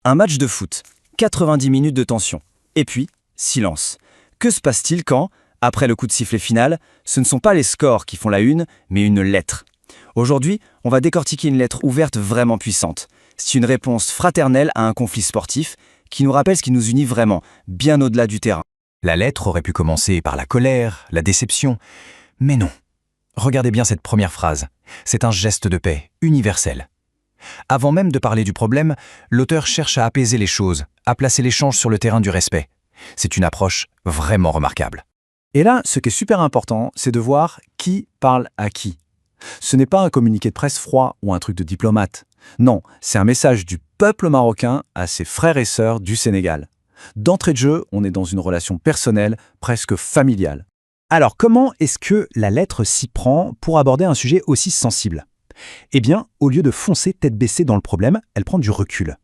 Un match de foot, 90 minutes de tension. Et puis, silence. Que se passe-t-il quand, après le coup de sifflet final, ce ne sont pas les scores qui font la une, mais une lettre? Aujourd'hui, on va décortiquer une lettre ouverte vraiment puissante. C'est une réponse fraternelle à un conflit sportif qui nous rappelle ce qui nous unit vraiment, bien au-delà du terrain. La lettre aurait pu commencer par la colère, la déception, mais non. Regardez bien cette première phrase. C'est un geste de paix, universel. Avant même de parler du problème, l'auteur cherche à apaiser les choses, à placer l'échange sur le terrain du respect. C'est une approche vraiment remarquable. Et là, ce qui est super important, c'est de voir qui parle à qui. Ce n'est pas un communiqué de presse froid ou un truc de diplomate. Non, c'est un message du peuple marocain à ses frères et sœurs du Sénégal. D'entrée de jeu, on est dans une relation personnelle, presque familiale. Alors, comment est-ce que la lettre s'y prend pour aborder un sujet aussi sensible? Eh bien, au lieu de foncer tête baissée dans le problème, elle prend du recul.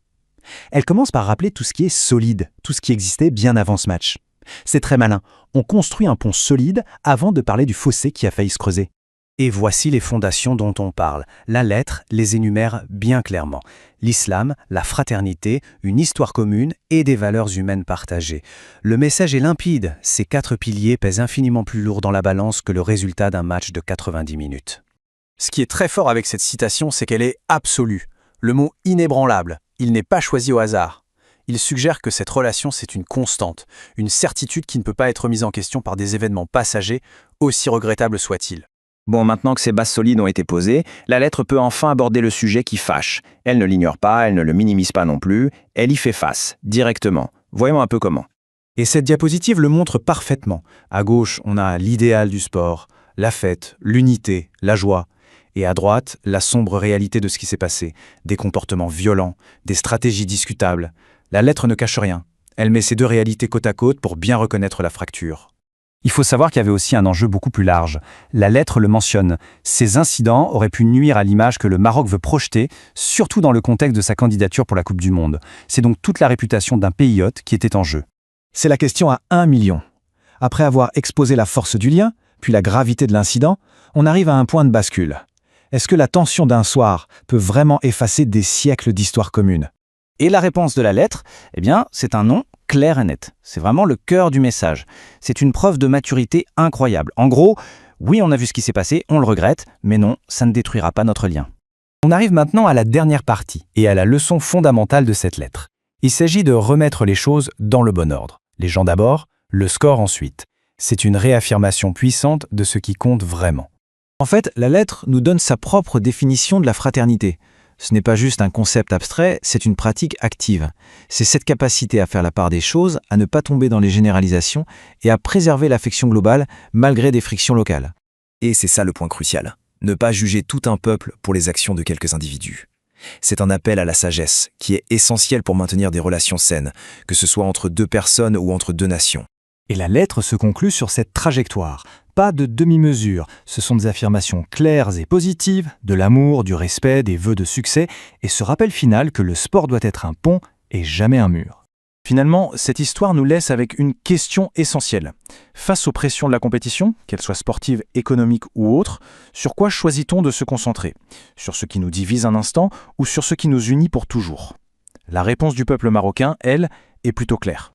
Elle commence par rappeler tout ce qui est solide, tout ce qui existait bien avant ce match. C'est très malin, on construit un pont solide avant de parler du fossé qui a failli se creuser. Et voici les fondations dont on parle. La lettre les énumère bien clairement. L'islam, la fraternité, une histoire commune et des valeurs humaines partagées. Le message est limpide, ces 4 piliers pèsent infiniment plus lourd dans la balance que le résultat d'un match de 90 minutes. Ce qui est très fort avec cette citation, c'est qu'elle est absolue. Le mot inébranlable, il n'est pas choisi au hasard. Il suggère que cette relation, c'est une constante, une certitude qui ne peut pas être mise en question par des événements passagers, aussi regrettables soient-ils. Bon, maintenant que ces bases solides ont été posées, la lettre peut enfin aborder le sujet qui fâche. Elle ne l'ignore pas, elle ne le minimise pas non plus, elle y fait face, directement. Voyons un peu comment. Et cette diapositive le montre parfaitement. À gauche, on a l'idéal du sport, la fête, l'unité, la joie. Et à droite, la sombre réalité de ce qui s'est passé. Des comportements violents, des stratégies discutables. La lettre ne cache rien. Elle met ces 2 réalités côte à côte pour bien reconnaître la fracture. Il faut savoir qu'il y avait aussi un enjeu beaucoup plus large. La lettre le mentionne. Ces incidents auraient pu nuire à l'image que le Maroc veut projeter, surtout dans le contexte de sa candidature pour la Coupe du Monde. C'est donc toute la réputation d'un pays hôte qui était en jeu. C'est la question à 1 million. Après avoir exposé la force du lien, puis la gravité de l'incident, on arrive à un point de bascule. Est-ce que la tension d'un soir peut vraiment effacer des siècles d'histoire commune? Et la réponse de la lettre, eh bien, c'est un non clair et net. C'est vraiment le cœur du message. C'est une preuve de maturité incroyable. En gros, oui, on a vu ce qui s'est passé, on le regrette, mais non, ça ne détruira pas notre lien. On arrive maintenant à la dernière partie et à la leçon fondamentale de cette lettre. Il s'agit de remettre les choses dans le bon ordre. Les gens d'abord, le score ensuite. C'est une réaffirmation puissante de ce qui compte vraiment. En fait, la lettre nous donne sa propre définition de la fraternité. Ce n'est pas juste un concept abstrait, c'est une pratique active. C'est cette capacité à faire la part des choses, à ne pas tomber dans les généralisations et à préserver l'affection globale malgré des frictions locales. Et c'est ça le point crucial. Ne pas juger tout un peuple pour les actions de quelques individus. C'est un appel à la sagesse qui est essentiel pour maintenir des relations saines, que ce soit entre 2 personnes ou entre 2 nations. Et la lettre se conclut sur cette trajectoire. Pas de demi-mesure, ce sont des affirmations claires et positives, de l'amour, du respect, des vœux de succès, et ce rappel final que le sport doit être un pont et jamais un mur. Finalement, cette histoire nous laisse avec une question essentielle. Face aux pressions de la compétition, qu'elles soient sportives, économiques ou autres, sur quoi choisit-on de se concentrer? Sur ce qui nous divise un instant ou sur ce qui nous unit pour toujours? La réponse du peuple marocain, elle, est plutôt claire.